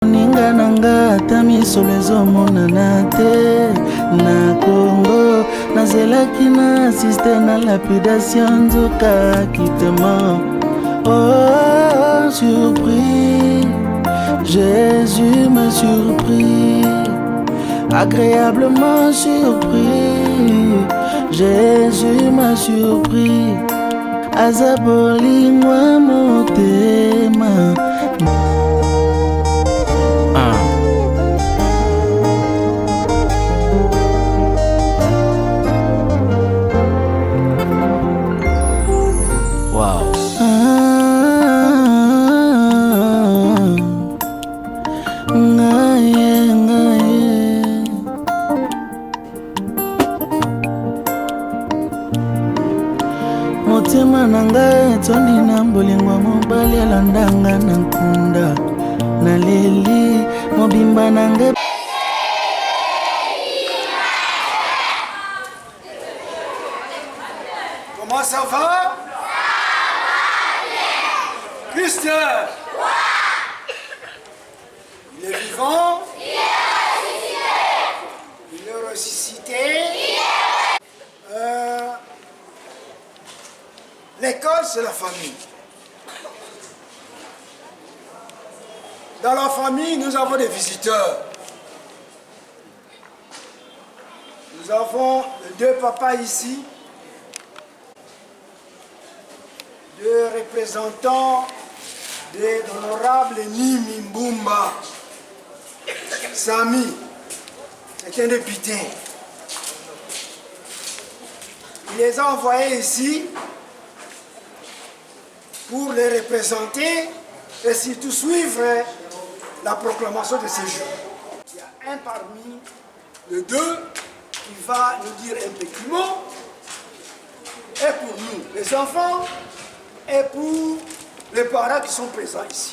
Ninga nanga tamisolo ezomonana te na Congo nazelaki na assiste na lapidation nzoka kitema. Oh surpris, Jésus me surpris, agréablement surpris. Jésus m'a surpris, azabolingwa motema. Wow. Motema nanga etondi na mbolingwa mobali alandanga na nkunda na leli mobimba nanga. Comment ça va? Christian, il est vivant, il est ressuscité. L'école, c'est la famille. Dans la famille, nous avons des visiteurs. Nous avons deux papas ici, deux représentants de l'honorable Nimi Mbumba. Sami est un député. Il les a envoyés ici pour les représenter et surtout suivre la proclamation de ces jours. Il y a un parmi les deux qui va nous dire un petit mot, et pour nous, les enfants, et pour les parents qui sont présents ici.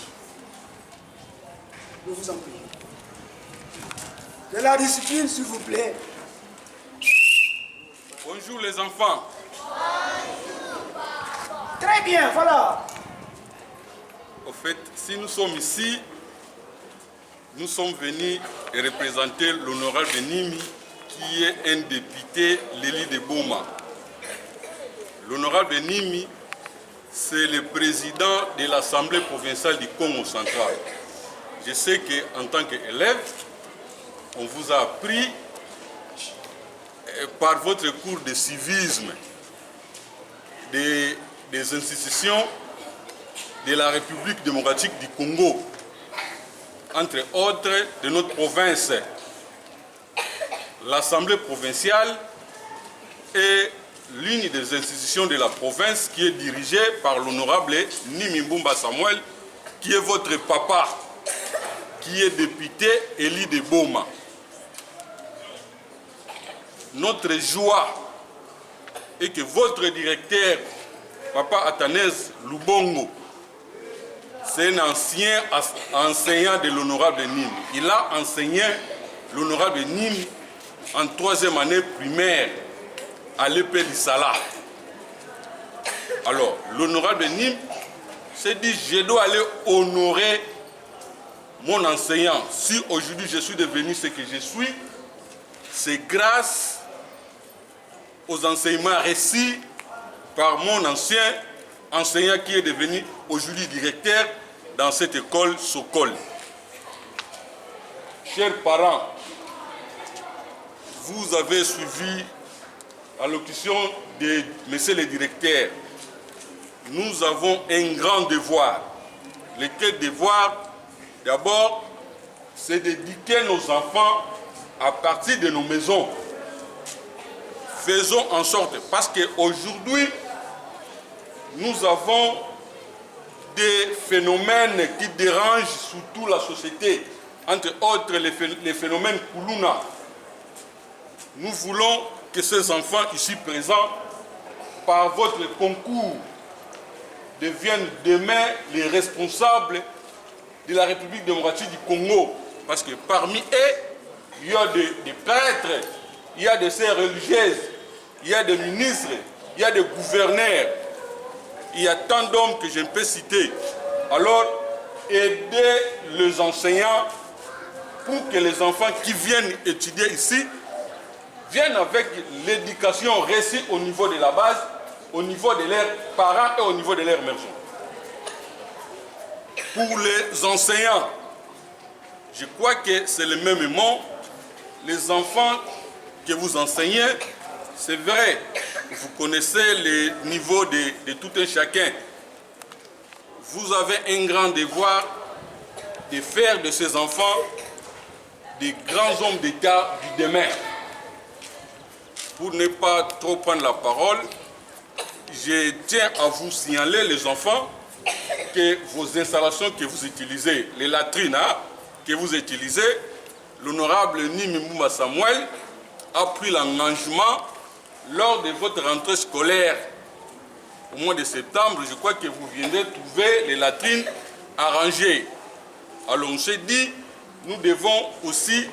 Je vous en prie. De la discipline, s'il vous plaît. Bonjour les enfants. Très bien, voilà. Au fait, si nous sommes ici, nous sommes venus représenter l'honorable Nimi, qui est un député Léli de Boma. L'honorable Nimi, c'est le président de l'Assemblée provinciale du Congo central. Je sais qu'en tant qu'élève, on vous a appris par votre cours de civisme des institutions de la République démocratique du Congo, entre autres de notre province, l'Assemblée provinciale est l'une des institutions de la province qui est dirigée par l'honorable Nimi Mbumba Samuel, qui est votre papa, qui est député Élie de Boma. Notre joie est que votre directeur, Papa Athanase Lubongo, c'est un ancien enseignant de l'honorable Nimi. Il a enseigné l'honorable Nimi en 3e année primaire à l'épée Lissala. Alors, l'honorable Nimi s'est dit, je dois aller honorer mon enseignant. Si aujourd'hui je suis devenu ce que je suis, c'est grâce aux enseignements reçus par mon ancien enseignant qui est devenu aujourd'hui directeur dans cette école Sokol. Chers parents, vous avez suivi l'allocution de monsieur le directeur. Nous avons un grand devoir. Lequel devoir? D'abord, c'est d'éduquer nos enfants à partir de nos maisons. Faisons en sorte, parce qu'aujourd'hui, nous avons des phénomènes qui dérangent surtout la société, entre autres les phénomènes Kuluna. Nous voulons que ces enfants ici présents, par votre concours, deviennent demain les responsables de la République démocratique du Congo. Parce que parmi eux, il y a des prêtres, il y a des sœurs religieuses, il y a des ministres, il y a des gouverneurs, il y a tant d'hommes que je ne peux citer. Alors, aider les enseignants pour que les enfants qui viennent étudier ici viennent avec l'éducation reçue au niveau de la base, au niveau de leurs parents et au niveau de leur maison. Pour les enseignants, je crois que c'est le même mot. Les enfants que vous enseignez, c'est vrai, vous connaissez les niveaux de tout un chacun. Vous avez un grand devoir de faire de ces enfants des grands hommes d'État du demain. Pour ne pas trop prendre la parole, je tiens à vous signaler, les enfants, que vos installations que vous utilisez, les latrines que vous utilisez, l'honorable Nimi Mouma Samuel a pris l'engagement lors de votre rentrée scolaire au mois de septembre. Je crois que vous venez de trouver les latrines arrangées. Alors on s'est dit, nous devons aussi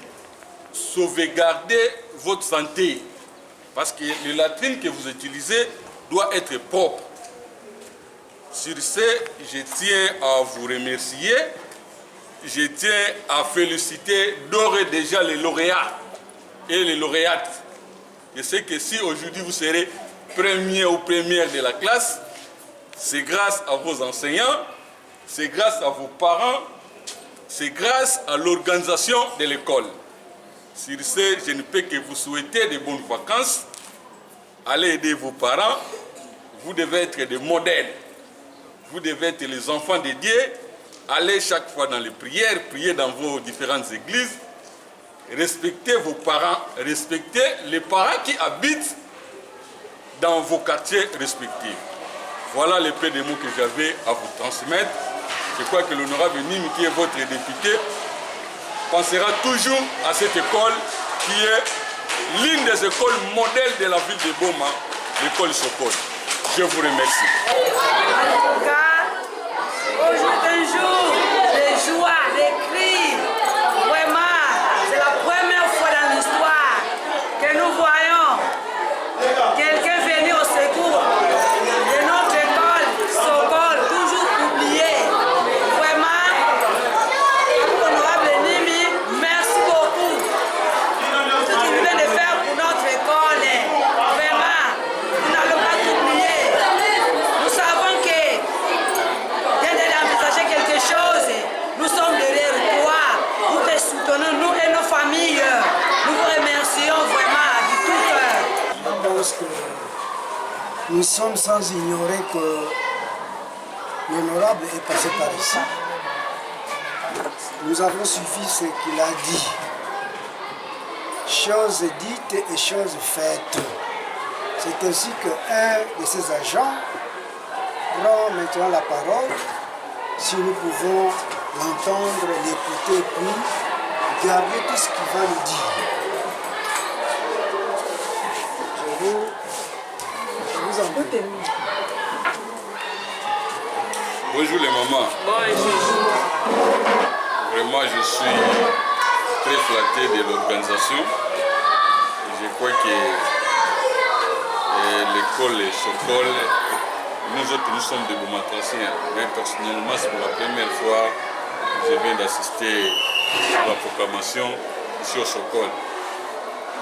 sauvegarder votre santé, parce que les latrines que vous utilisez doivent être propres. Sur ce, je tiens à vous remercier. Je tiens à féliciter d'ores et déjà les lauréats et les lauréates. Je sais que si aujourd'hui vous serez premier ou première de la classe, c'est grâce à vos enseignants, c'est grâce à vos parents, c'est grâce à l'organisation de l'école. Sur ce, je ne peux que vous souhaiter de bonnes vacances. Allez aider vos parents. Vous devez être des modèles. Vous devez être les enfants de Dieu. Allez chaque fois dans les prières, priez dans vos différentes églises. Respectez vos parents, respectez les parents qui habitent dans vos quartiers respectifs. Voilà les peu de mots que j'avais à vous transmettre. Je crois que l'honorable Nimi, qui est votre député, pensera toujours à cette école qui est l'une des écoles modèles de la ville de Boma, l'école Sokol. Je vous remercie. En tout cas, aujourd'hui un jour de joie, de cris. Vraiment, c'est la première fois dans l'histoire que nous voyons quelqu'un venir au secours de notre école Sokol, toujours oubliée. Vraiment, honorable Nimi, merci beaucoup pour tout ce qu'il vient de faire pour notre école. Vraiment, nous n'allons pas t'oublier. Nous savons que vient d'envisager quelque chose. Nous sommes derrière toi. Nous te soutenons, nous et nos familles. Nous vous remercions vraiment du tout cœur. Je pense que nous sommes sans ignorer que l'honorable est passé par ici. Nous avons suivi ce qu'il a dit. Choses dites et choses faites. C'est ainsi qu'un de ses agents prend maintenant la parole. Si nous pouvons l'entendre, l'écouter, puis garder tout ce qu'il va nous dire. Je vous en prie. Bonjour les mamans. Vraiment, je suis très flatté de l'organisation. Je crois que l'école Sokol, nous autres, nous sommes des Bomatraciens. Mais personnellement, c'est pour la première fois que je viens d'assister à la proclamation ici au Sokol.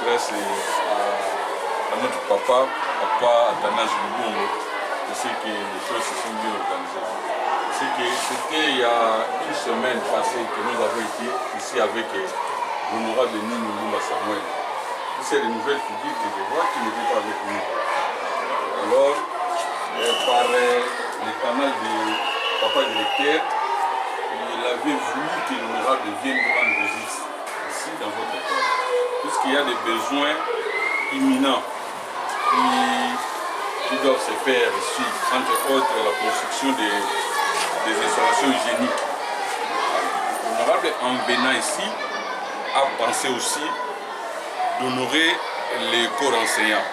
Grâce à notre papa Athanase Lubongo, je sais que les choses se sont bien organisées. C'était il y a une semaine passée que nous avons été ici avec l'honorable Nimi Mouma Samuel. C'est les nouvelles figures que je vois qui n'étaient pas avec nous. Alors, par le canal de papa directeur, il avait voulu que l'honorable vienne rendre visite ici dans votre école. Puisqu'il y a des besoins imminents qui doivent se faire ici, entre autres la construction des installations hygiéniques. L'honorable, en venant ici, a pensé aussi d'honorer les corps enseignants.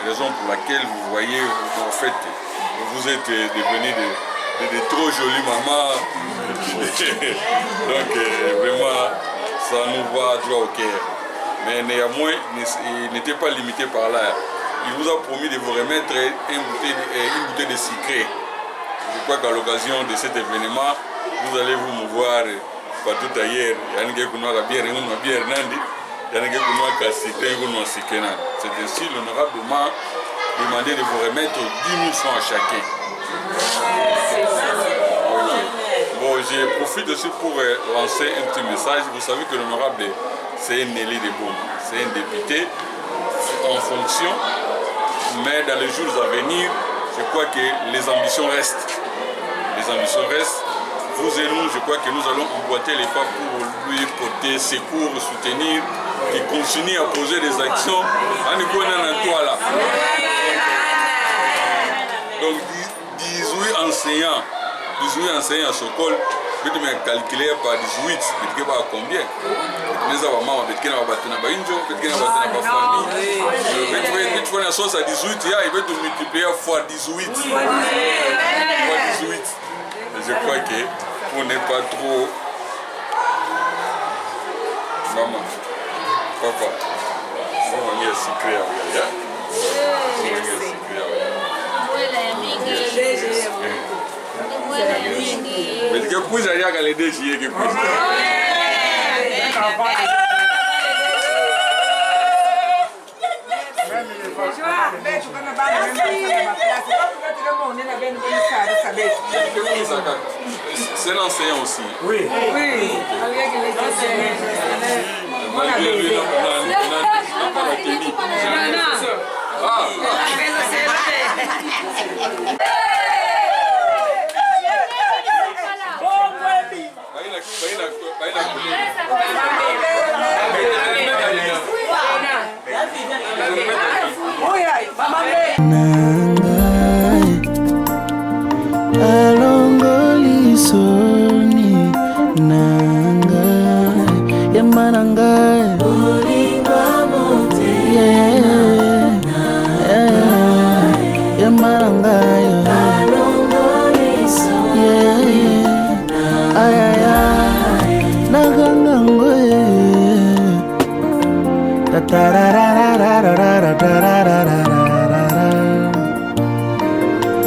Raison pour laquelle vous voyez, en fait, vous êtes devenus de trop jolies mamans. Donc vraiment, ça nous va droit au cœur. Mais néanmoins, il n'était pas limité par là. Il vous a promis de vous remettre une bouteille de sucre. Je crois qu'à l'occasion de cet événement, vous allez vous mouvoir partout ailleurs yanenge kunwa bière ngunwa bière nandi yanenge kunwa kasite ngunwa sikena. C'est ainsi l'honorablement demandé de vous remettre 10 000 francs à chacun. Bon, je profite aussi pour lancer un petit message. Vous savez que l'honorable, c'est un élu de Boma, c'est un député en fonction, mais dans les jours à venir, je crois que les ambitions restent. Les ambitions restent. Vous et nous, je crois que nous allons emboîter les pas pour lui porter secours, soutenir, et continuer à poser des actions. Donc 18 enseignants à Sokol, je vais me calculer par 18, je vais voir combien. Mais ça va maman, je vais voir battre na bainjo, je vais voir battre na famille. Je vais faire la sauce à 18, il va te multiplier fois 18. Fois 18. Je crois que pour ne pas trop maman, papa, on est secret avec mais que vous allez à les déchirer que vous. C'est l'enseignant aussi. Oui. Oui. Malgré lui, on n'a pas retenu. Ah. Alongolisoni nangai yemanangai yemanangai ayaya nagangangoe tatarararararararara